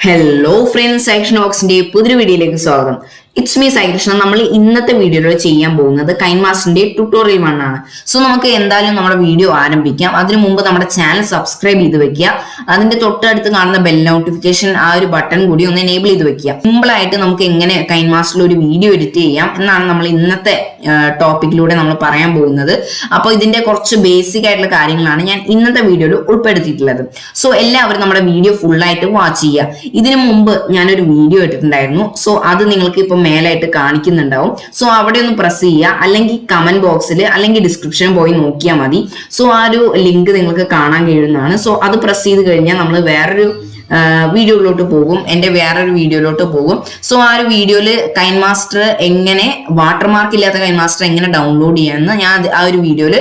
Hello friends, Saikrishna പുതിയൊരു വീഡിയോയിലേക്ക് സ്വാഗതം. It's me Saikrishna. നമ്മൾ ഇന്നത്തെ വീഡിയോയിൽ ചെയ്യാൻ പോകുന്നത് കൈൻമാസ്റ്ററിന്റെ ട്യൂട്ടോറിയൽ 1 ആണ്. സോ നമുക്ക് എന്തായാലും നമ്മുടെ വീഡിയോ ആരംഭിക്കാം. അതിനു മുമ്പ് നമ്മുടെ ചാനൽ സബ്സ്ക്രൈബ് ചെയ്ത് വെക്കുക. അതിന്റെ തൊട്ടടുത്ത് കാണുന്ന ബെൽ നോട്ടിഫിക്കേഷൻ ആ ഒരു ബട്ടൺ കൂടി ഒന്ന് എനേബിൾ ചെയ്ത് വെക്കുക. സിമ്പിൾ ആയിട്ട് നമുക്ക് എങ്ങനെ കൈൻമാസ്റ്ററിൽ ഒരു വീഡിയോ എഡിറ്റ് ചെയ്യാം എന്നാണ് നമ്മൾ ഇന്നത്തെ ടോപ്പിക്കിലൂടെ നമ്മൾ പറയാൻ പോകുന്നത്. അപ്പോൾ ഇതിന്റെ കുറച്ച് ബേസിക് ആയിട്ടുള്ള കാര്യങ്ങളാണ് ഞാൻ ഇന്നത്തെ വീഡിയോയിൽ ഉൾപ്പെടുത്തിയിട്ടുള്ളത്. സോ എല്ലാവരും നമ്മുടെ വീഡിയോ ഫുൾ ആയിട്ട് വാച്ച് ചെയ്യുക. ഇതിനു മുമ്പ് ഞാനൊരു വീഡിയോ ഇട്ടിട്ടുണ്ടായിരുന്നു. സോ അത് നിങ്ങൾക്ക് ഇപ്പൊ മേലായിട്ട് കാണിക്കുന്നുണ്ടാവും. സോ അവിടെ ഒന്ന് പ്രസ് ചെയ്യുക, അല്ലെങ്കിൽ കമന്റ് ബോക്സിൽ അല്ലെങ്കിൽ ഡിസ്ക്രിപ്ഷനിൽ പോയി നോക്കിയാൽ മതി. സോ ആ ഒരു ലിങ്ക് നിങ്ങൾക്ക് കാണാൻ കഴിയുന്നതാണ്. സോ അത് പ്രസ് ചെയ്ത് കഴിഞ്ഞാൽ നമ്മൾ വേറൊരു വീഡിയോയിലോട്ട് പോകും, എന്റെ വേറൊരു വീഡിയോയിലോട്ട് പോകും. സോ ആ ഒരു വീഡിയോയില് കൈൻമാസ്റ്റർ എങ്ങനെ വാട്ടർമാർക്ക് ഇല്ലാത്ത കൈൻമാസ്റ്റർ എങ്ങനെ ഡൗൺലോഡ് ചെയ്യാമെന്ന് ഞാൻ ആ ഒരു വീഡിയോയില്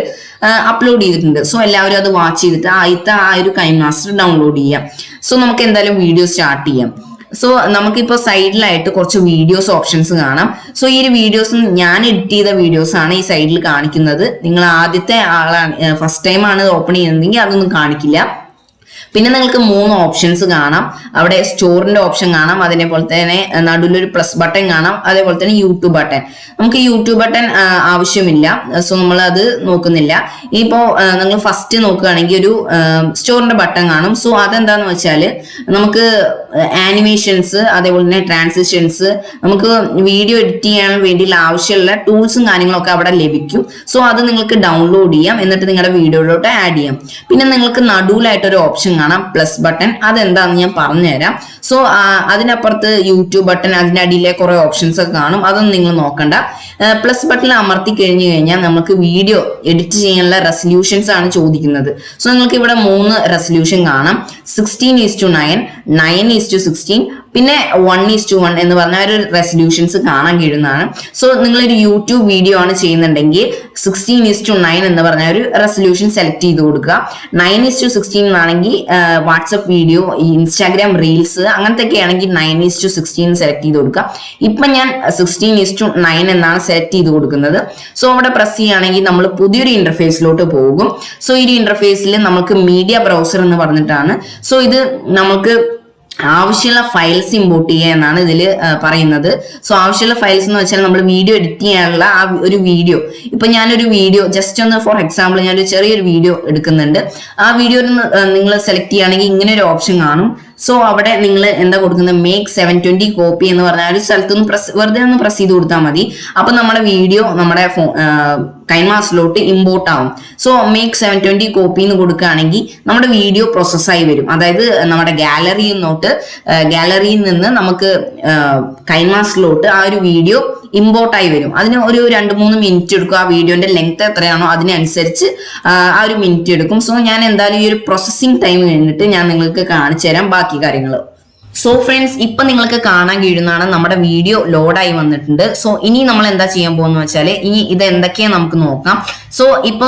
അപ്ലോഡ് ചെയ്തിട്ടുണ്ട്. സോ എല്ലാവരും അത് വാച്ച് ചെയ്തിട്ട് ആദ്യത്തെ ആ ഒരു കൈൻമാസ്റ്റർ ഡൗൺലോഡ് ചെയ്യാം. സോ നമുക്ക് എന്തായാലും വീഡിയോ സ്റ്റാർട്ട് ചെയ്യാം. സോ നമുക്കിപ്പോ സൈഡിലായിട്ട് കുറച്ച് വീഡിയോസ് ഓപ്ഷൻസ് കാണാം. സോ ഈ ഒരു വീഡിയോസ് ഞാൻ എഡിറ്റ് ചെയ്ത വീഡിയോസ് ആണ് ഈ സൈഡിൽ കാണിക്കുന്നത്. നിങ്ങൾ ആദ്യത്തെ ആളാണ്, ഫസ്റ്റ് ടൈം ആണ് ഓപ്പൺ ചെയ്യുന്നതെങ്കിൽ അതൊന്നും കാണിക്കില്ല. പിന്നെ നിങ്ങൾക്ക് 3 ഓപ്ഷൻസ് കാണാം. അവിടെ സ്റ്റോറിന്റെ ഓപ്ഷൻ കാണാം, അതേപോലെ തന്നെ നടുവിലൊരു പ്ലസ് ബട്ടൺ കാണാം, അതേപോലെ തന്നെ യൂട്യൂബ് ബട്ടൺ. നമുക്ക് യൂട്യൂബ് ബട്ടൺ ആവശ്യമില്ല, സോ നമ്മൾ അത് നോക്കുന്നില്ല. ഇപ്പോ നിങ്ങൾ ഫസ്റ്റ് നോക്കുകയാണെങ്കിൽ ഒരു സ്റ്റോറിന്റെ ബട്ടൺ കാണും. സോ അതെന്താന്ന് വെച്ചാല് നമുക്ക് ആനിമേഷൻസ്, അതേപോലെ തന്നെ ട്രാൻസിഷൻസ്, നമുക്ക് വീഡിയോ എഡിറ്റ് ചെയ്യാൻ വേണ്ടിയുള്ള ആവശ്യമുള്ള ടൂൾസും കാര്യങ്ങളൊക്കെ അവിടെ ലഭിക്കും. സോ അത് നിങ്ങൾക്ക് ഡൗൺലോഡ് ചെയ്യാം, എന്നിട്ട് നിങ്ങളുടെ വീഡിയോയിലോട്ട് ആഡ് ചെയ്യാം. പിന്നെ നിങ്ങൾക്ക് നടുവിലായിട്ടൊരു ഓപ്ഷൻ കാണാം, പ്ലസ് ബട്ടൺ. അതെന്താന്ന് ഞാൻ പറഞ്ഞുതരാം. സോ അതിനപ്പുറത്ത് യൂട്യൂബ് ബട്ടൺ, അതിന്റെ അടിയിലെ കുറെ ഓപ്ഷൻസ് ഒക്കെ കാണും, അതൊന്നും നിങ്ങൾ നോക്കണ്ട. പ്ലസ് ബട്ടൺ അമർത്തി കഴിഞ്ഞാൽ നമുക്ക് വീഡിയോ എഡിറ്റ് ചെയ്യാനുള്ള റെസല്യൂഷൻസ് ആണ് ചോദിക്കുന്നത്. സോ നിങ്ങൾക്ക് ഇവിടെ 3 റെസല്യൂഷൻ കാണാം. 16:9, 9:16, പിന്നെ 1:1 എന്ന് പറഞ്ഞ ഒരു റെസല്യൂഷൻസ് കാണാൻ കഴിയുന്നതാണ്. സോ നിങ്ങളൊരു യൂട്യൂബ് വീഡിയോ ആണ് ചെയ്യുന്നുണ്ടെങ്കിൽ 16:9 എന്ന് പറഞ്ഞ ഒരു റെസല്യൂഷൻ സെലക്ട് ചെയ്ത് കൊടുക്കുക. 9:16 എന്നാണെങ്കിൽ വാട്സപ്പ് വീഡിയോ, ഇൻസ്റ്റാഗ്രാം റീൽസ് അങ്ങനത്തെ ഒക്കെ ആണെങ്കിൽ 9:16 സെലക്ട് ചെയ്ത് കൊടുക്കുക. ഇപ്പൊ ഞാൻ 16:9 എന്നാണ് സെലക്ട് ചെയ്ത് കൊടുക്കുന്നത്. സോ അവിടെ പ്രസ് ചെയ്യുകയാണെങ്കിൽ നമ്മൾ പുതിയൊരു ഇന്റർഫേസിലോട്ട് പോകും. സോ ഈ ഒരു ഇന്റർഫേസിൽ നമുക്ക് മീഡിയ ബ്രൗസർ എന്ന് പറഞ്ഞിട്ടാണ്. സോ ഇത് നമുക്ക് ആവശ്യമുള്ള ഫയൽസ് ഇമ്പോർട്ട് ചെയ്യുക എന്നാണ് ഇതിൽ പറയുന്നത്. സോ ആവശ്യമുള്ള ഫയൽസ് എന്ന് വെച്ചാൽ നമ്മൾ വീഡിയോ എഡിറ്റ് ചെയ്യാനുള്ള ആ ഒരു വീഡിയോ, ഇപ്പൊ ഞാനൊരു വീഡിയോ ജസ്റ്റ് ഒന്ന് ഫോർ എക്സാമ്പിൾ ഞാനൊരു ചെറിയൊരു വീഡിയോ എടുക്കുന്നുണ്ട്. ആ വീഡിയോ നിങ്ങൾ സെലക്ട് ചെയ്യുകയാണെങ്കിൽ ഇങ്ങനെ ഒരു ഓപ്ഷൻ കാണും. സോ അവിടെ നിങ്ങൾ എന്താ കൊടുക്കുന്നത്, മേക്ക് 720 കോപ്പി എന്ന് പറഞ്ഞാൽ ഒരു സ്ഥലത്ത് വെറുതെ ഒന്ന് പ്രസ് ചെയ്ത് കൊടുത്താൽ മതി. അപ്പൊ നമ്മുടെ വീഡിയോ നമ്മുടെ കൈൻമാസ്റ്ററിലോട്ട് ഇമ്പോർട്ട് ആവും. സോ മേക്ക് 720 കോപ്പി എന്ന് കൊടുക്കുകയാണെങ്കിൽ നമ്മുടെ വീഡിയോ പ്രോസസ്സായി വരും. അതായത് നമ്മുടെ ഗാലറിയിൽ നിന്ന് നമുക്ക് കൈൻമാസ്റ്ററിലോട്ട് ആ ഒരു വീഡിയോ ഇമ്പോർട്ടായി വരും. അതിന് ഒരു 2-3 മിനിറ്റ് എടുക്കും. ആ വീഡിയോന്റെ ലെങ്ത് എത്രയാണോ അതിനനുസരിച്ച് ആ ഒരു മിനിറ്റ് എടുക്കും. സോ ഞാൻ എന്തായാലും ഈ ഒരു പ്രോസസ്സിംഗ് ടൈം കഴിഞ്ഞിട്ട് ഞാൻ നിങ്ങൾക്ക് കാണിച്ചു തരാം ബാക്കി കാര്യങ്ങൾ. സോ ഫ്രണ്ട്സ്, ഇപ്പൊ നിങ്ങൾക്ക് കാണാൻ കഴിയുന്നതാണ് നമ്മുടെ വീഡിയോ ലോഡായി വന്നിട്ടുണ്ട്. സോ ഇനി നമ്മൾ എന്താ ചെയ്യാൻ പോകുന്ന വെച്ചാൽ ഇനി ഇത് എന്തൊക്കെയാ നമുക്ക് നോക്കാം. സോ ഇപ്പോ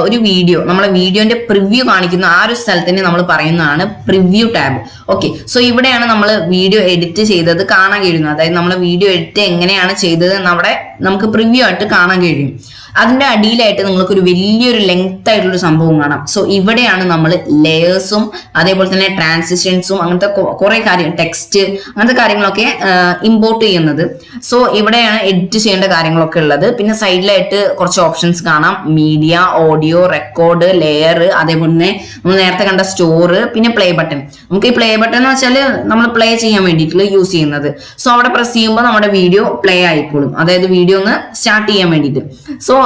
ഒരു വീഡിയോ, നമ്മളെ വീഡിയോന്റെ പ്രിവ്യൂ കാണിക്കുന്ന ആ ഒരു സ്ഥലത്തിന് നമ്മൾ പറയുന്നതാണ് പ്രിവ്യൂ ടാബ്. ഓക്കെ, സോ ഇവിടെയാണ് നമ്മൾ വീഡിയോ എഡിറ്റ് ചെയ്തത് കാണാൻ കഴിയുന്നത്. അതായത് നമ്മൾ വീഡിയോ എഡിറ്റ് എങ്ങനെയാണ് ചെയ്തത് എന്ന് അവിടെ നമുക്ക് പ്രിവ്യൂ ആയിട്ട് കാണാൻ കഴിയും. അതിന്റെ അടിയിലായിട്ട് നിങ്ങൾക്ക് ഒരു വലിയൊരു ലെങ്ത് ആയിട്ടുള്ള സംഭവം കാണാം. സോ ഇവിടെയാണ് നമ്മൾ ലെയേഴ്സും അതേപോലെ തന്നെ ട്രാൻസിഷൻസും അങ്ങനത്തെ കുറെ കാര്യം, ടെക്സ്റ്റ് അങ്ങനത്തെ കാര്യങ്ങളൊക്കെ ഇമ്പോർട്ട് ചെയ്യുന്നത്. സോ ഇവിടെയാണ് എഡിറ്റ് ചെയ്യേണ്ട കാര്യങ്ങളൊക്കെ ഉള്ളത്. പിന്നെ സൈഡിലായിട്ട് കുറച്ച് ഓപ്ഷൻസ് കാണാം, മീഡിയ, ഓഡിയോ, റെക്കോർഡ്, ലെയർ, അതേപോലെ തന്നെ നമ്മൾ നേരത്തെ കണ്ട സ്റ്റോർ, പിന്നെ പ്ലേ ബട്ടൺ. നമുക്ക് ഈ പ്ലേ ബട്ടൺ എന്ന് വെച്ചാൽ നമ്മൾ പ്ലേ ചെയ്യാൻ വേണ്ടിയിട്ട് യൂസ് ചെയ്യുന്നത്. സോ അവിടെ പ്രസ് ചെയ്യുമ്പോൾ നമ്മുടെ വീഡിയോ പ്ലേ ആയിക്കോളും, അതായത് വീഡിയോ ഒന്ന് സ്റ്റാർട്ട് ചെയ്യാൻ വേണ്ടിയിട്ട്. സോ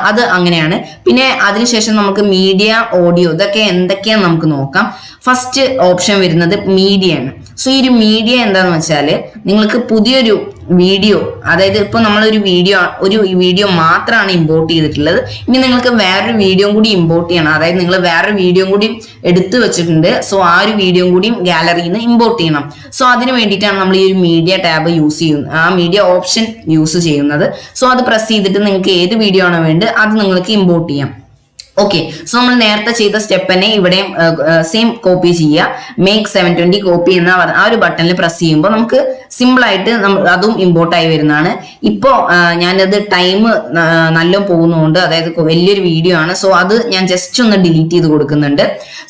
അത് അങ്ങനെയാണ്. പിന്നെ അതിനുശേഷം നമുക്ക് മീഡിയ, ഓഡിയോ, ഇതൊക്കെ എന്തൊക്കെയാന്ന് നമുക്ക് നോക്കാം. ഫസ്റ്റ് ഓപ്ഷൻ വരുന്നത് മീഡിയ ആണ്. സോ ഈ ഒരു മീഡിയ എന്താന്ന് വെച്ചാൽ നിങ്ങൾക്ക് പുതിയൊരു വീഡിയോ, അതായത് ഇപ്പൊ നമ്മളൊരു വീഡിയോ മാത്രമാണ് ഇമ്പോർട്ട് ചെയ്തിട്ടുള്ളത്. ഇനി നിങ്ങൾക്ക് വേറൊരു വീഡിയോ കൂടി ഇമ്പോർട്ട് ചെയ്യണം, അതായത് നിങ്ങൾ വേറൊരു വീഡിയോ കൂടി എടുത്തു വെച്ചിട്ടുണ്ട്. സോ ആ ഒരു വീഡിയോ കൂടി ഗാലറിയിൽ നിന്ന് ഇമ്പോർട്ട് ചെയ്യണം. സോ അതിന് വേണ്ടിയിട്ടാണ് നമ്മൾ ഈ ഒരു മീഡിയ ടാബ് യൂസ് ചെയ്യുന്നത്, ആ മീഡിയ ഓപ്ഷൻ യൂസ് ചെയ്യുന്നത്. സോ അത് പ്രസ് ചെയ്തിട്ട് നിങ്ങൾക്ക് ഏത് വീഡിയോ ആണോ വേണ്ടത് അത് നിങ്ങൾക്ക് ഇമ്പോർട്ട് ചെയ്യാം. ഓക്കെ, സോ നമ്മൾ നേരത്തെ ചെയ്ത സ്റ്റെപ്പ് തന്നെ ഇവിടെയും സെയിം കോപ്പി ചെയ്യുക. മേക്ക് 720 കോപ്പി എന്ന ആ ഒരു ബട്ടണിൽ പ്രസ് ചെയ്യുമ്പോൾ നമുക്ക് സിമ്പിൾ ആയിട്ട് അതും ഇമ്പോർട്ട് ആയി വരുന്നതാണ്. ഇപ്പോ ഞാനത് ടൈം നല്ല പോകുന്നതുകൊണ്ട്, അതായത് വലിയൊരു വീഡിയോ ആണ്, സോ അത് ഞാൻ ജസ്റ്റ് ഒന്ന് ഡിലീറ്റ് ചെയ്ത് കൊടുക്കുന്നുണ്ട്.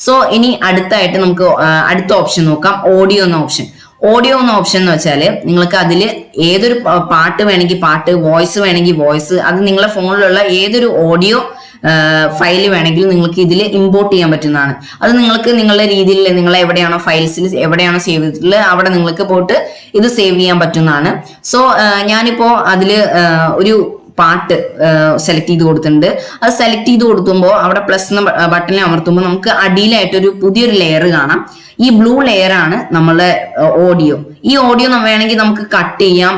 സോ ഇനി അടുത്തായിട്ട് നമുക്ക് അടുത്ത ഓപ്ഷൻ നോക്കാം, ഓഡിയോ എന്ന ഓപ്ഷൻ. ഓഡിയോ എന്ന ഓപ്ഷൻ എന്ന് വെച്ചാൽ നിങ്ങൾക്ക് അതിൽ ഏതൊരു പാട്ട് വേണമെങ്കിൽ പാട്ട്, വോയിസ് വേണമെങ്കിൽ വോയിസ്, അത് നിങ്ങളുടെ ഫോണിലുള്ള ഏതൊരു ഓഡിയോ ഫയൽ വേണമെങ്കിൽ നിങ്ങൾക്ക് ഇതിൽ ഇമ്പോർട്ട് ചെയ്യാൻ പറ്റുന്നതാണ്. അത് നിങ്ങൾക്ക് നിങ്ങളുടെ രീതിയിൽ നിങ്ങൾ എവിടെയാണോ ഫയൽസിൽ എവിടെയാണോ സേവ് ചെയ്തിട്ടുള്ളത് അവിടെ നിങ്ങൾക്ക് പോയിട്ട് ഇത് സേവ് ചെയ്യാൻ പറ്റുന്നതാണ്. സോ ഞാനിപ്പോ അതില് ഒരു പാട്ട് സെലക്ട് ചെയ്ത് കൊടുത്തിട്ടുണ്ട്. അത് സെലക്ട് ചെയ്ത് കൊടുക്കുമ്പോൾ അവിടെ പ്ലസ് എന്ന ബട്ടണിൽ അമർത്തുമ്പോൾ നമുക്ക് അടിയിലായിട്ട് ഒരു പുതിയൊരു ലെയർ കാണാം. ഈ ബ്ലൂ ലെയർ ആണ് നമ്മളുടെ ഓഡിയോ. ഈ ഓഡിയോ വേണമെങ്കിൽ നമുക്ക് കട്ട് ചെയ്യാം,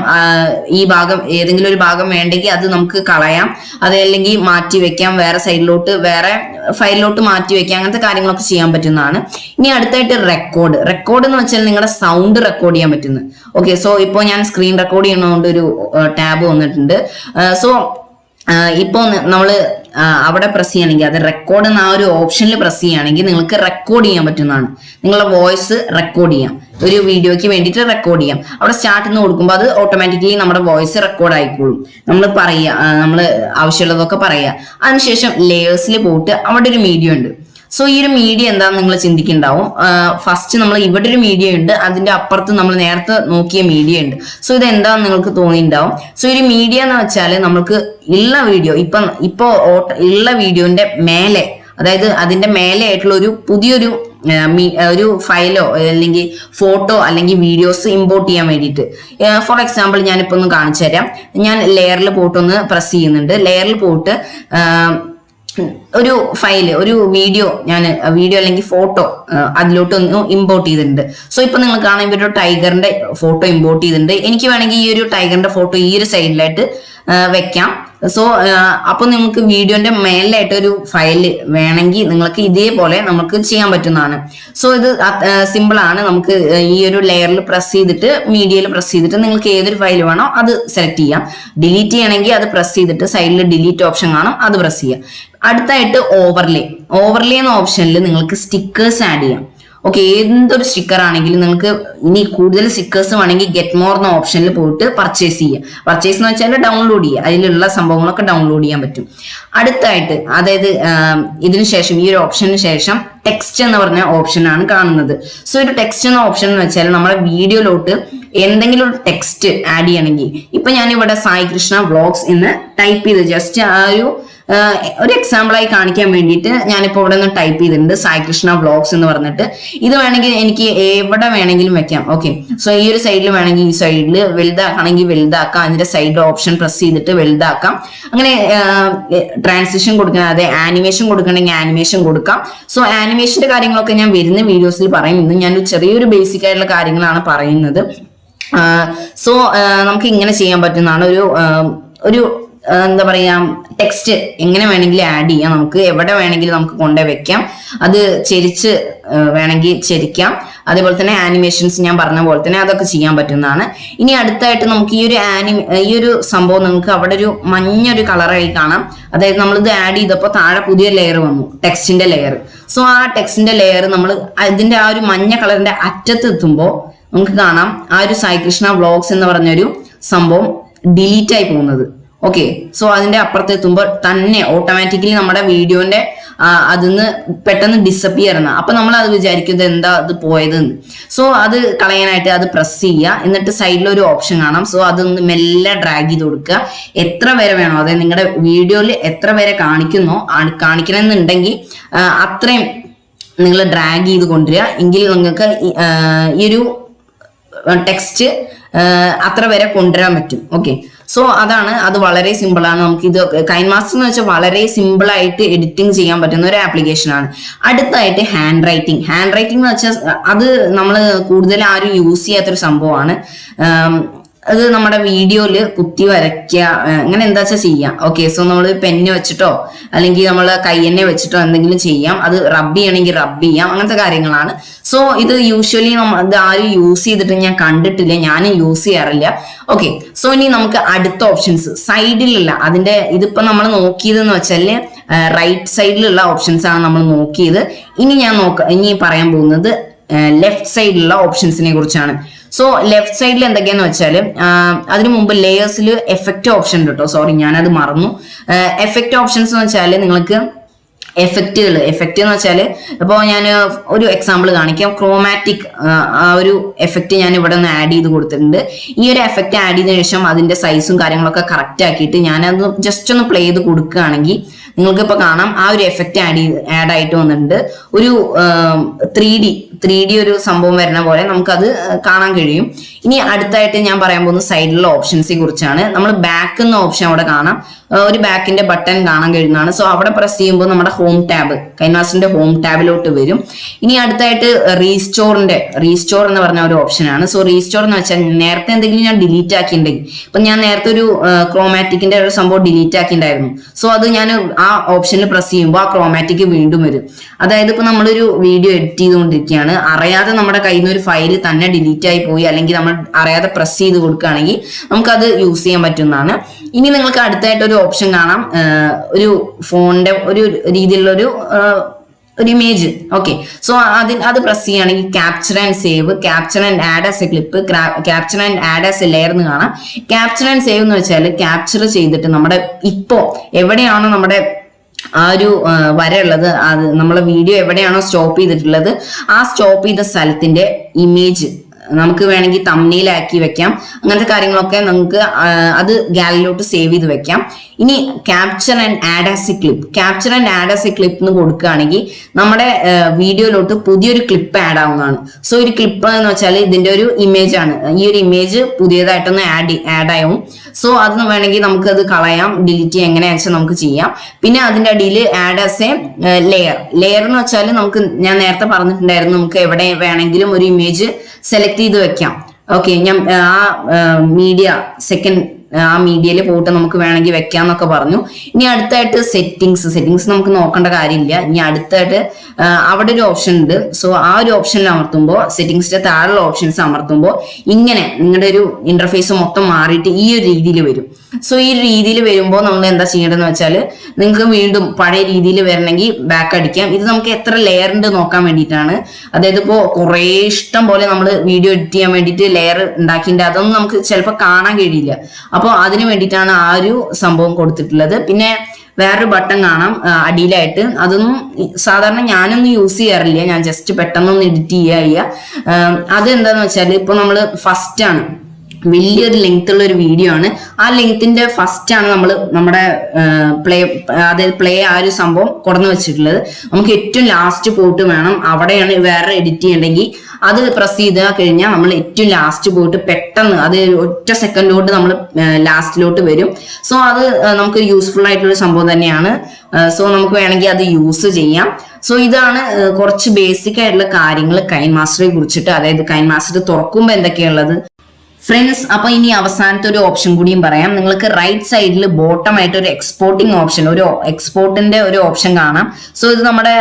ഈ ഭാഗം ഏതെങ്കിലും ഒരു ഭാഗം വേണ്ടെങ്കിൽ അത് നമുക്ക് കളയാം, അതല്ലെങ്കിൽ മാറ്റി വെക്കാം, വേറെ സൈഡിലോട്ട് വേറെ ഫയലിലോട്ട് മാറ്റി വെക്കാം, അങ്ങനത്തെ കാര്യങ്ങളൊക്കെ ചെയ്യാൻ പറ്റുന്നതാണ്. ഇനി അടുത്തായിട്ട് റെക്കോർഡ് എന്ന് വെച്ചാൽ നിങ്ങളുടെ സൗണ്ട് റെക്കോർഡ് ചെയ്യാൻ പറ്റുന്നത്. ഓക്കെ, സോ ഇപ്പോൾ ഞാൻ സ്ക്രീൻ റെക്കോർഡ് ചെയ്യുന്നതുകൊണ്ട് ഒരു ടാബ് വന്നിട്ടുണ്ട്. സോ ഇപ്പോൾ നമ്മൾ അവിടെ പ്രസ് ചെയ്യുകയാണെങ്കിൽ, അത് റെക്കോർഡ് എന്ന ആ ഒരു ഓപ്ഷനിൽ പ്രസ് ചെയ്യുകയാണെങ്കിൽ നിങ്ങൾക്ക് റെക്കോർഡ് ചെയ്യാൻ പറ്റുന്നതാണ്. നിങ്ങളുടെ വോയിസ് റെക്കോർഡ് ചെയ്യാം, ഒരു വീഡിയോയ്ക്ക് വേണ്ടിയിട്ട് റെക്കോർഡ് ചെയ്യാം. അവിടെ സ്റ്റാർട്ട് എന്ന് കൊടുക്കുമ്പോൾ അത് ഓട്ടോമാറ്റിക്കലി നമ്മുടെ വോയിസ് റെക്കോർഡ് ആയിക്കോളും. നമ്മൾ പറയുക, നമ്മൾ ആവശ്യമുള്ളതൊക്കെ പറയുക. അതിനുശേഷം ലേയേഴ്സിൽ പോയിട്ട് അവിടെ ഒരു മീഡിയ ഉണ്ട്. സോ ഈ ഒരു മീഡിയ എന്താണെന്ന് നിങ്ങൾ ചിന്തിക്കുന്നുണ്ടാവും. ഫസ്റ്റ് നമ്മൾ ഇവിടെ ഒരു മീഡിയ ഉണ്ട്, അതിന്റെ അപ്പുറത്ത് നമ്മൾ നേരത്തെ നോക്കിയ മീഡിയ ഉണ്ട്. സോ ഇത് എന്താണെന്ന് നിങ്ങൾക്ക് തോന്നിയിട്ടുണ്ടാവും. സോ ഈ മീഡിയ എന്ന് വെച്ചാൽ നമുക്ക് ഉള്ള വീഡിയോ ഇപ്പൊ ഉള്ള വീഡിയോന്റെ മേലെ, അതായത് അതിന്റെ മേലെ ആയിട്ടുള്ള ഒരു പുതിയൊരു ഒരു ഫയലോ അല്ലെങ്കിൽ ഫോട്ടോ അല്ലെങ്കിൽ വീഡിയോസ് ഇമ്പോർട്ട് ചെയ്യാൻ വേണ്ടിയിട്ട്. ഫോർ എക്സാമ്പിൾ ഞാനിപ്പോ ഒന്ന് കാണിച്ചു തരാം. ഞാൻ ലെയറിൽ പോയിട്ടൊന്ന് പ്രസ് ചെയ്യുന്നുണ്ട്. ലെയറിൽ പോയിട്ട് ഒരു ഫയല്, ഒരു വീഡിയോ അല്ലെങ്കിൽ ഫോട്ടോ അതിലോട്ട് ഒന്ന് ഇമ്പോർട്ട് ചെയ്തിട്ടുണ്ട്. സോ ഇപ്പൊ നിങ്ങൾ കാണാൻ ഇവരൊരു ടൈഗറിന്റെ ഫോട്ടോ ഇമ്പോർട്ട് ചെയ്തിട്ടുണ്ട്. എനിക്ക് വേണമെങ്കിൽ ഈ ഒരു ടൈഗറിന്റെ ഫോട്ടോ ഈ ഒരു സൈഡിലായിട്ട് വെക്കാം. സോ അപ്പൊ നിങ്ങൾക്ക് വീഡിയോന്റെ മേലായിട്ട് ഒരു ഫയല് വേണമെങ്കിൽ നിങ്ങൾക്ക് ഇതേപോലെ നമുക്ക് ചെയ്യാൻ പറ്റുന്നതാണ്. സോ ഇത് സിമ്പിൾ ആണ്. നമുക്ക് ഈ ഒരു ലെയറിൽ പ്രസ് ചെയ്തിട്ട് മീഡിയയിൽ പ്രസ് ചെയ്തിട്ട് നിങ്ങൾക്ക് ഏതൊരു ഫയൽ വേണോ അത് സെലക്ട് ചെയ്യാം. ഡിലീറ്റ് ചെയ്യണമെങ്കിൽ അത് പ്രസ് ചെയ്തിട്ട് സൈഡിൽ ഡിലീറ്റ് ഓപ്ഷൻ കാണും, അത് പ്രസ് ചെയ്യാം. അടുത്തായിട്ട് ഓവർലേ എന്ന ഓപ്ഷനിൽ നിങ്ങൾക്ക് സ്റ്റിക്കേഴ്സ് ആഡ് ചെയ്യാം. ഓക്കെ, എന്തൊരു സ്റ്റിക്കർ ആണെങ്കിലും നിങ്ങൾക്ക് ഇനി കൂടുതൽ സ്റ്റിക്കേഴ്സ് വേണമെങ്കിൽ ഗെറ്റ് മോർ എന്ന ഓപ്ഷനിൽ പോയിട്ട് പർച്ചേസ് ചെയ്യുക. പർച്ചേസ് എന്ന് വെച്ചാൽ ഡൗൺലോഡ് ചെയ്യുക, അതിലുള്ള സംഭവങ്ങളൊക്കെ ഡൗൺലോഡ് ചെയ്യാൻ പറ്റും. അടുത്തായിട്ട്, അതായത് ഇതിനു ശേഷം ഈ ഒരു ഓപ്ഷന് ശേഷം ടെക്സ്റ്റ് എന്ന് പറഞ്ഞ ഓപ്ഷനാണ് കാണുന്നത്. സോ ഒരു ടെക്സ്റ്റ് എന്ന ഓപ്ഷൻ എന്ന് വെച്ചാൽ നമ്മുടെ വീഡിയോയിലോട്ട് എന്തെങ്കിലും ഒരു ടെക്സ്റ്റ് ആഡ് ചെയ്യണമെങ്കിൽ, ഇപ്പൊ ഞാനിവിടെ സായികൃഷ്ണ വ്ളോഗ്സ് എന്ന് ടൈപ്പ് ചെയ്ത് ജസ്റ്റ് ആ ഒരു എക്സാമ്പിളായി കാണിക്കാൻ വേണ്ടിയിട്ട് ഞാനിപ്പോൾ ഇവിടെ നിന്ന് ടൈപ്പ് ചെയ്തിട്ടുണ്ട്, സായികൃഷ്ണ വ്ളോഗ്സ് എന്ന് പറഞ്ഞിട്ട്. ഇത് വേണമെങ്കിൽ എനിക്ക് എവിടെ വേണമെങ്കിലും വെക്കാം. ഓക്കെ, സോ ഈ ഒരു സൈഡിൽ വേണമെങ്കിൽ ഈ സൈഡിൽ വലുതാക്കണമെങ്കിൽ വലുതാക്കാം, അതിന്റെ സൈഡിൽ ഓപ്ഷൻ പ്രസ് ചെയ്തിട്ട് വലുതാക്കാം. അങ്ങനെ ട്രാൻസിഷൻ കൊടുക്കണം, അതെ ആനിമേഷൻ കൊടുക്കണമെങ്കിൽ ആനിമേഷൻ കൊടുക്കാം. സോ ആനിമേഷന്റെ കാര്യങ്ങളൊക്കെ ഞാൻ വരുന്ന വീഡിയോസിൽ പറയും. ഇന്ന് ഞാൻ ചെറിയൊരു ബേസിക് ആയിട്ടുള്ള കാര്യങ്ങളാണ് പറയുന്നത്. സോ നമുക്ക് ഇങ്ങനെ ചെയ്യാൻ പറ്റുന്നതാണ്. ഒരു എന്താ പറയാ, ടെക്സ്റ്റ് എങ്ങനെ വേണമെങ്കിലും ആഡ് ചെയ്യാം, നമുക്ക് എവിടെ വേണമെങ്കിലും നമുക്ക് കൊണ്ടുപോയി വെക്കാം, അത് ചെരിച്ച് വേണമെങ്കിൽ ചെരിക്കാം. അതേപോലെ തന്നെ ആനിമേഷൻസ് ഞാൻ പറഞ്ഞ പോലെ തന്നെ അതൊക്കെ ചെയ്യാൻ പറ്റുന്നതാണ്. ഇനി അടുത്തായിട്ട് നമുക്ക് ഈ ഒരു സംഭവം നിങ്ങൾക്ക് അവിടെ ഒരു മഞ്ഞൊരു കളറായി കാണാം. അതായത് നമ്മളിത് ആഡ് ചെയ്തപ്പോൾ താഴെ പുതിയ ലെയർ വന്നു, ടെക്സ്റ്റിന്റെ ലെയർ. സോ ആ ടെക്സ്റ്റിന്റെ ലെയർ നമ്മൾ അതിന്റെ ആ ഒരു മഞ്ഞ കളറിന്റെ അറ്റത്ത് എത്തുമ്പോൾ നമുക്ക് കാണാം ആ ഒരു സായികൃഷ്ണ വ്ളോഗ്സ് എന്ന് പറഞ്ഞൊരു സംഭവം ഡിലീറ്റ് ആയി പോകുന്നത്. ഓക്കെ, സോ അതിന്റെ അപ്പുറത്ത് എത്തുമ്പോൾ തന്നെ ഓട്ടോമാറ്റിക്കലി നമ്മുടെ വീഡിയോന്റെ അതിന്ന് പെട്ടെന്ന് ഡിസപ്പിയർ ആണ്. അപ്പൊ നമ്മൾ അത് വിചാരിക്കുന്നത് എന്താ അത് പോയതെന്ന്. സോ അത് കളയാനായിട്ട് അത് പ്രസ് ചെയ്യുക, എന്നിട്ട് സൈഡിൽ ഒരു ഓപ്ഷൻ കാണാം. സോ അതൊന്ന് മെല്ലെ ഡ്രാഗ് ചെയ്ത് കൊടുക്കുക. എത്ര വരെ വേണോ, അതായത് നിങ്ങളുടെ വീഡിയോയിൽ എത്ര വരെ കാണിക്കണമെന്നുണ്ടെങ്കിൽ അത്രയും നിങ്ങൾ ഡ്രാഗ് ചെയ്ത് കൊണ്ടുവരിക. എങ്കിൽ നിങ്ങൾക്ക് ഈ ഒരു ടെക്സ്റ്റ് അത്ര വരെ കൊണ്ടുവരാൻ പറ്റും. ഓക്കെ, സോ അത് വളരെ സിമ്പിൾ ആണ്. നമുക്ക് ഇത് കൈൻമാസ്റ്റർ എന്ന് വെച്ചാൽ വളരെ സിമ്പിൾ ആയിട്ട് എഡിറ്റിംഗ് ചെയ്യാൻ പറ്റുന്ന ഒരു ആപ്ലിക്കേഷൻ ആണ്. അടുത്തായിട്ട് ഹാൻഡ് റൈറ്റിംഗ് എന്ന് വെച്ചാൽ അത് നമ്മൾ കൂടുതൽ ആരും യൂസ് ചെയ്യാത്തൊരു സംഭവമാണ്. അത് നമ്മുടെ വീഡിയോയില് കുത്തി വരയ്ക്കുക, അങ്ങനെ എന്താ വെച്ചാൽ ചെയ്യാം. ഓക്കെ, സോ നമ്മൾ പെന്ന് വെച്ചിട്ടോ അല്ലെങ്കിൽ നമ്മൾ കയ്യെന്നെ വെച്ചിട്ടോ എന്തെങ്കിലും ചെയ്യാം. അത് റബ്ബ് ചെയ്യണമെങ്കിൽ റബ്ബ് ചെയ്യാം, അങ്ങനത്തെ കാര്യങ്ങളാണ്. സോ ഇത് യൂഷ്വലി ഇത് ആരും യൂസ് ചെയ്തിട്ട് ഞാൻ കണ്ടിട്ടില്ല, ഞാനും യൂസ് ചെയ്യാറില്ല. ഓക്കെ, സോ ഇനി നമുക്ക് അടുത്ത ഓപ്ഷൻസ് സൈഡിലുള്ള ഇതിപ്പോ നമ്മൾ നോക്കിയതെന്ന് വെച്ചാല് റൈറ്റ് സൈഡിലുള്ള ഓപ്ഷൻസ് ആണ് നമ്മൾ നോക്കിയത്. ഇനി പറയാൻ പോകുന്നത് ലെഫ്റ്റ് സൈഡിലുള്ള ഓപ്ഷൻസിനെ കുറിച്ചാണ്. സോ ലെഫ്റ്റ് സൈഡിൽ എന്തൊക്കെയാന്ന് വെച്ചാൽ അതിനു മുമ്പ് ലേയേഴ്സിൽ എഫക്റ്റ് ഓപ്ഷൻ ഉണ്ട് കേട്ടോ. സോറി, ഞാനത് മറന്നു. എഫക്റ്റ് ഓപ്ഷൻസ് എന്ന് വെച്ചാൽ നിങ്ങൾക്ക് എഫക്റ്റ് എന്ന് വെച്ചാൽ ഇപ്പോൾ ഞാൻ ഒരു എക്സാമ്പിൾ കാണിക്കാം. ക്രോമാറ്റിക് ഒരു എഫക്റ്റ് ഞാൻ ഇവിടെ നിന്ന് ആഡ് ചെയ്ത് കൊടുത്തിട്ടുണ്ട്. ഈ ഒരു എഫക്റ്റ് ആഡ് ചെയ്തതിനു ശേഷം അതിന്റെ സൈസും കാര്യങ്ങളൊക്കെ കറക്റ്റ് ആക്കിയിട്ട് ഞാനത് ജസ്റ്റ് ഒന്ന് പ്ലേ ചെയ്ത് കൊടുക്കുകയാണെങ്കിൽ നിങ്ങൾക്ക് ഇപ്പൊ കാണാം ആ ഒരു എഫക്റ്റ് ആഡ് ആയിട്ട് വന്നിട്ടുണ്ട്. ഒരു 3D ഒരു സംഭവം വരുന്ന പോലെ നമുക്കത് കാണാൻ കഴിയും. ഇനി അടുത്തായിട്ട് ഞാൻ പറയാൻ പോകുന്ന സൈഡിലുള്ള ഓപ്ഷൻസിനെ കുറിച്ചാണ്. നമ്മൾ ബാക്ക് എന്ന ഓപ്ഷൻ അവിടെ കാണാം, ഒരു ബാക്കിന്റെ ബട്ടൺ കാണാൻ കഴിയുന്നതാണ്. സോ അവിടെ പ്രസ് ചെയ്യുമ്പോൾ നമ്മുടെ ഹോം ടാബ്, കൈൻമാസ്റ്ററിന്റെ ഹോം ടാബിലോട്ട് വരും. ഇനി അടുത്തായിട്ട് റീസ്റ്റോർ എന്ന് പറഞ്ഞ ഒരു ഓപ്ഷനാണ്. സോ റീസ്റ്റോർ എന്ന് വെച്ചാൽ നേരത്തെ എന്തെങ്കിലും ഞാൻ ഡിലീറ്റ് ആക്കിയിട്ടുണ്ടെങ്കിൽ, ഇപ്പൊ ഞാൻ നേരത്തെ ഒരു ക്രോമാറ്റിക്കിന്റെ ഒരു സംഭവം ഡിലീറ്റ് ആക്കിയിട്ടുണ്ടായിരുന്നു. സോ അത് ഞാൻ ആ ഓപ്ഷനിൽ പ്രസ് ചെയ്യുമ്പോൾ ആ ക്രോമാറ്റിക് വീണ്ടും വരും. അതായത് ഇപ്പൊ നമ്മളൊരു വീഡിയോ എഡിറ്റ് ചെയ്തുകൊണ്ടിരിക്കുകയാണ്, അറിയാതെ നമ്മുടെ കയ്യിൽ നിന്ന് ഒരു ഫയൽ തന്നെ ഡിലീറ്റ് ആയി പോയി, അല്ലെങ്കിൽ നമ്മൾ അറിയാതെ പ്രസ് ചെയ്ത് കൊടുക്കുകയാണെങ്കിൽ നമുക്കത് യൂസ് ചെയ്യാൻ പറ്റുന്നതാണ്. ഇനി നിങ്ങൾക്ക് അടുത്തായിട്ട് ഒരു ഓപ്ഷൻ കാണാം, ഒരു ഫോണിന്റെ ഒരു രീതിയിലുള്ള ഒരു ഇമേജ്. ഓക്കെ, സോ അത് പ്രസ് ചെയ്യുകയാണെങ്കിൽ capture and save, capture and add as A clip, capture and add as A layer എന്ന് കാണാം. ക്യാപ്ചർ ആൻഡ് സേവ് എന്ന് വെച്ചാൽ ക്യാപ്ചർ ചെയ്തിട്ട് നമ്മുടെ ഇപ്പോ എവിടെയാണോ നമ്മുടെ ആ ഒരു വര ഉള്ളത്, അത് നമ്മളെ വീഡിയോ എവിടെയാണോ സ്റ്റോപ്പ് ചെയ്തിട്ടുള്ളത് ആ സ്റ്റോപ്പ് ചെയ്ത സ്ഥലത്തിന്റെ ഇമേജ് നമുക്ക് വേണമെങ്കിൽ തംബ്നെയിലാക്കി വെക്കാം. അങ്ങനത്തെ കാര്യങ്ങളൊക്കെ നമുക്ക് അത് ഗാലറിയിലോട്ട് സേവ് ചെയ്ത് വെക്കാം. ഇനി capture and add as A clip എന്ന് കൊടുക്കുകയാണെങ്കിൽ നമ്മുടെ വീഡിയോയിലോട്ട് പുതിയൊരു ക്ലിപ്പ് ആഡ് ആവുന്നതാണ്. സോ ഒരു ക്ലിപ്പ് എന്ന് വെച്ചാൽ ഇതിന്റെ ഒരു ഇമേജ് ആണ്. ഈ ഒരു ഇമേജ് പുതിയതായിട്ടൊന്ന് ആഡ് ആവും. സോ അത് വേണമെങ്കിൽ നമുക്ക് അത് കളയാം, ഡിലീറ്റ് ചെയ്യാം, എങ്ങനെയാ വെച്ചാൽ നമുക്ക് ചെയ്യാം. പിന്നെ അതിന്റെ അടിയിൽ ആഡ് ആസ് എ ലെയർ എന്ന് വെച്ചാൽ ഞാൻ നേരത്തെ പറഞ്ഞിട്ടുണ്ടായിരുന്നു, നമുക്ക് എവിടെ വേണമെങ്കിലും ഒരു ഇമേജ് സെലക്ട് ചെയ്ത് വെക്കാം. ഓക്കെ, ഞാൻ ആ മീഡിയയിൽ പോയിട്ട് നമുക്ക് വേണമെങ്കിൽ വെക്കാന്നൊക്കെ പറഞ്ഞു. ഇനി അടുത്തായിട്ട് സെറ്റിങ്സ് നമുക്ക് നോക്കേണ്ട കാര്യമില്ല. ഇനി അടുത്തായിട്ട് അവിടെ ഒരു ഓപ്ഷൻ ഉണ്ട്. സോ ആ ഒരു ഓപ്ഷനിൽ അമർത്തുമ്പോൾ, സെറ്റിങ്സിന്റെ താഴെയുള്ള ഓപ്ഷൻസ് അമർത്തുമ്പോൾ ഇങ്ങനെ നിങ്ങളുടെ ഒരു ഇന്റർഫേസ് മൊത്തം മാറിയിട്ട് ഈ ഒരു രീതിയിൽ വരും. സോ ഈ ഒരു രീതിയിൽ വരുമ്പോൾ നമ്മൾ എന്താ ചെയ്യേണ്ടതെന്ന് വെച്ചാൽ നിങ്ങൾക്ക് വീണ്ടും പഴയ രീതിയിൽ വരണമെങ്കിൽ ബാക്ക് അടിക്കാം. ഇത് നമുക്ക് എത്ര ലെയർ ഉണ്ട് നോക്കാൻ വേണ്ടിയിട്ടാണ്. അതായത് ഇപ്പോൾ കുറേ ഇഷ്ടം പോലെ നമ്മൾ വീഡിയോ എഡിറ്റ് ചെയ്യാൻ വേണ്ടിയിട്ട് ലെയർ ഉണ്ടാക്കിയിട്ട് അതൊന്നും നമുക്ക് ചിലപ്പോൾ കാണാൻ കഴിയില്ല. അപ്പോൾ അതിന് വേണ്ടിയിട്ടാണ് ആ ഒരു സംഭവം കൊടുത്തിട്ടുള്ളത്. പിന്നെ വേറൊരു ബട്ടൺ കാണാം അടിയിലായിട്ട്. അതൊന്നും സാധാരണ ഞാനൊന്നും യൂസ് ചെയ്യാറില്ല, ഞാൻ ജസ്റ്റ് പെട്ടെന്നൊന്ന് എഡിറ്റ് ചെയ്യുക. അത് എന്താന്ന് വെച്ചാൽ ഇപ്പോൾ നമ്മൾ ഫസ്റ്റ് ആണ്, വലിയൊരു ലെങ്ത് ഉള്ള ഒരു വീഡിയോ ആണ്, ആ ലെങ്ത്തിന്റെ ഫസ്റ്റ് ആണ് നമ്മുടെ പ്ലേ ആ ഒരു സംഭവം കൊടുന്ന് വെച്ചിട്ടുള്ളത്. നമുക്ക് ഏറ്റവും ലാസ്റ്റ് പോയിട്ട് വേണം, അവിടെയാണ് വേറെ എഡിറ്റ് ചെയ്യണമെങ്കിൽ അത് പ്രസ് ചെയ്ത് കഴിഞ്ഞാൽ നമ്മൾ ഏറ്റവും ലാസ്റ്റ് പോയിട്ട് പെട്ടെന്ന് അത് ഒറ്റ സെക്കൻഡോട്ട് നമ്മൾ ലാസ്റ്റിലോട്ട് വരും. സോ അത് നമുക്ക് യൂസ്ഫുൾ ആയിട്ടുള്ള സംഭവം തന്നെയാണ്. സോ നമുക്ക് വേണമെങ്കിൽ അത് യൂസ് ചെയ്യാം. സോ ഇതാണ് കുറച്ച് ബേസിക് ആയിട്ടുള്ള കാര്യങ്ങൾ കൈൻമാസ്റ്ററെ കുറിച്ചിട്ട്. അതായത് കൈൻമാസ്റ്റർ തുറക്കുമ്പോൾ എന്തൊക്കെയുള്ളത് ഫ്രണ്ട്സ്. അപ്പൊ ഇനി അവസാനത്തെ ഒരു ഓപ്ഷൻ കൂടിയും പറയാം. നിങ്ങൾക്ക് റൈറ്റ് സൈഡിൽ ബോട്ടം ആയിട്ട് ഒരു എക്സ്പോർട്ടിംഗ് ഓപ്ഷൻ, ഒരു എക്സ്പോർട്ടിന്റെ ഒരു ഓപ്ഷൻ കാണാം. സോ ഇത് നമ്മുടെ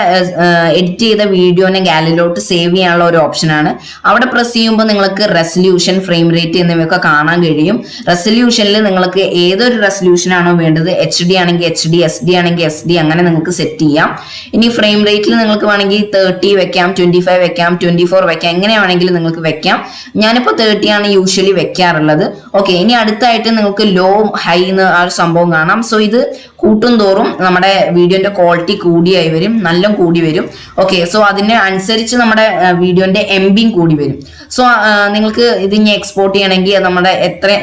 എഡിറ്റ് ചെയ്ത വീഡിയോനെ ഗാലറിയിലോട്ട് സേവ് ചെയ്യാനുള്ള ഒരു ഓപ്ഷനാണ്. അവിടെ പ്രസ് ചെയ്യുമ്പോൾ നിങ്ങൾക്ക് റെസല്യൂഷൻ, ഫ്രെയിം റേറ്റ് എന്നിവയൊക്കെ കാണാൻ കഴിയും. റെസല്യൂഷനിൽ നിങ്ങൾക്ക് ഏതൊരു റെസല്യൂഷൻ ആണോ വേണ്ടത്, HD ആണെങ്കിൽ HD, SD ആണെങ്കിൽ SD, അങ്ങനെ നിങ്ങൾക്ക് സെറ്റ് ചെയ്യാം. ഇനി ഫ്രെയിം റേറ്റിൽ നിങ്ങൾക്ക് വേണമെങ്കിൽ 30 വെക്കാം, 25 വെക്കാം, 24 വെക്കാം, എങ്ങനെ വേണമെങ്കിലും നിങ്ങൾക്ക് വെക്കാം. ഞാനിപ്പോൾ 30 ആണ് യൂഷ്വലി വെക്കാറുള്ളത്. ഓക്കെ, ഇനി അടുത്തായിട്ട് നിങ്ങൾക്ക് ലോ ഹൈ എന്ന് ആ ഒരു സംഭവം കാണാം. സോ ഇത് കൂട്ടും തോറും നമ്മുടെ വീഡിയോന്റെ ക്വാളിറ്റി കൂടിയായി വരും, നല്ല കൂടി വരും. ഓക്കെ, സോ അതിന് അനുസരിച്ച് നമ്മുടെ വീഡിയോന്റെ MB കൂടി വരും. സോ നിങ്ങൾക്ക് ഇത് ഇനി എക്സ്പോർട്ട് ചെയ്യണമെങ്കിൽ നമ്മുടെ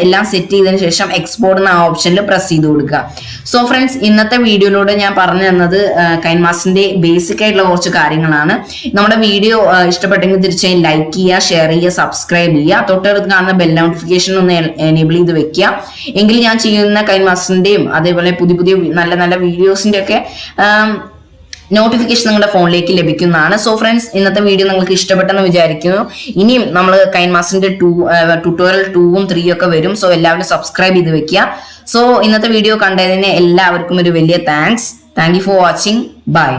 എല്ലാം സെറ്റ് ചെയ്തതിനു ശേഷം എക്സ്പോർട്ട് എന്ന ഓപ്ഷനിൽ പ്രസ് ചെയ്ത് കൊടുക്കുക. സോ ഫ്രണ്ട്സ്, ഇന്നത്തെ വീഡിയോയിലൂടെ ഞാൻ പറഞ്ഞു തന്നത് കൈൻമാസ്റ്ററിന്റെ ബേസിക് ആയിട്ടുള്ള കുറച്ച് കാര്യങ്ങളാണ്. നമ്മുടെ വീഡിയോ ഇഷ്ടപ്പെട്ടെങ്കിൽ തീർച്ചയായും ലൈക്ക് ചെയ്യുക, ഷെയർ ചെയ്യുക, സബ്സ്ക്രൈബ് ചെയ്യുക, തൊട്ടടുത്ത് കാണുന്ന ബെൽ നോട്ടിഫിക്കേഷൻ ഒന്ന് എനേബിൾ ചെയ്ത് വെക്കുക. എങ്കിൽ ഞാൻ ചെയ്യുന്ന കൈൻമാസ്റ്ററിന്റെയും അതേപോലെ പുതിയ പുതിയ നല്ല നല്ല വീഡിയോസിന്റെ ഒക്കെ നോട്ടിഫിക്കേഷൻ നിങ്ങളുടെ ഫോണിലേക്ക് ലഭിക്കുന്നതാണ്. സോ ഫ്രണ്ട്സ്, ഇന്നത്തെ വീഡിയോ നിങ്ങൾക്ക് ഇഷ്ടപ്പെട്ടെന്ന് വിചാരിക്കുന്നു. ഇനിയും നമ്മൾ കൈൻമാസ്റ്ററിന്റെ ട്യൂട്ടോറിയൽ 2ഉം 3ഉം ഒക്കെ വരും. സോ എല്ലാവരും സബ്സ്ക്രൈബ് ചെയ്ത് വെക്കുക. സോ ഇന്നത്തെ വീഡിയോ കണ്ടതിന് എല്ലാവർക്കും ഒരു വലിയ thank you for watching. By.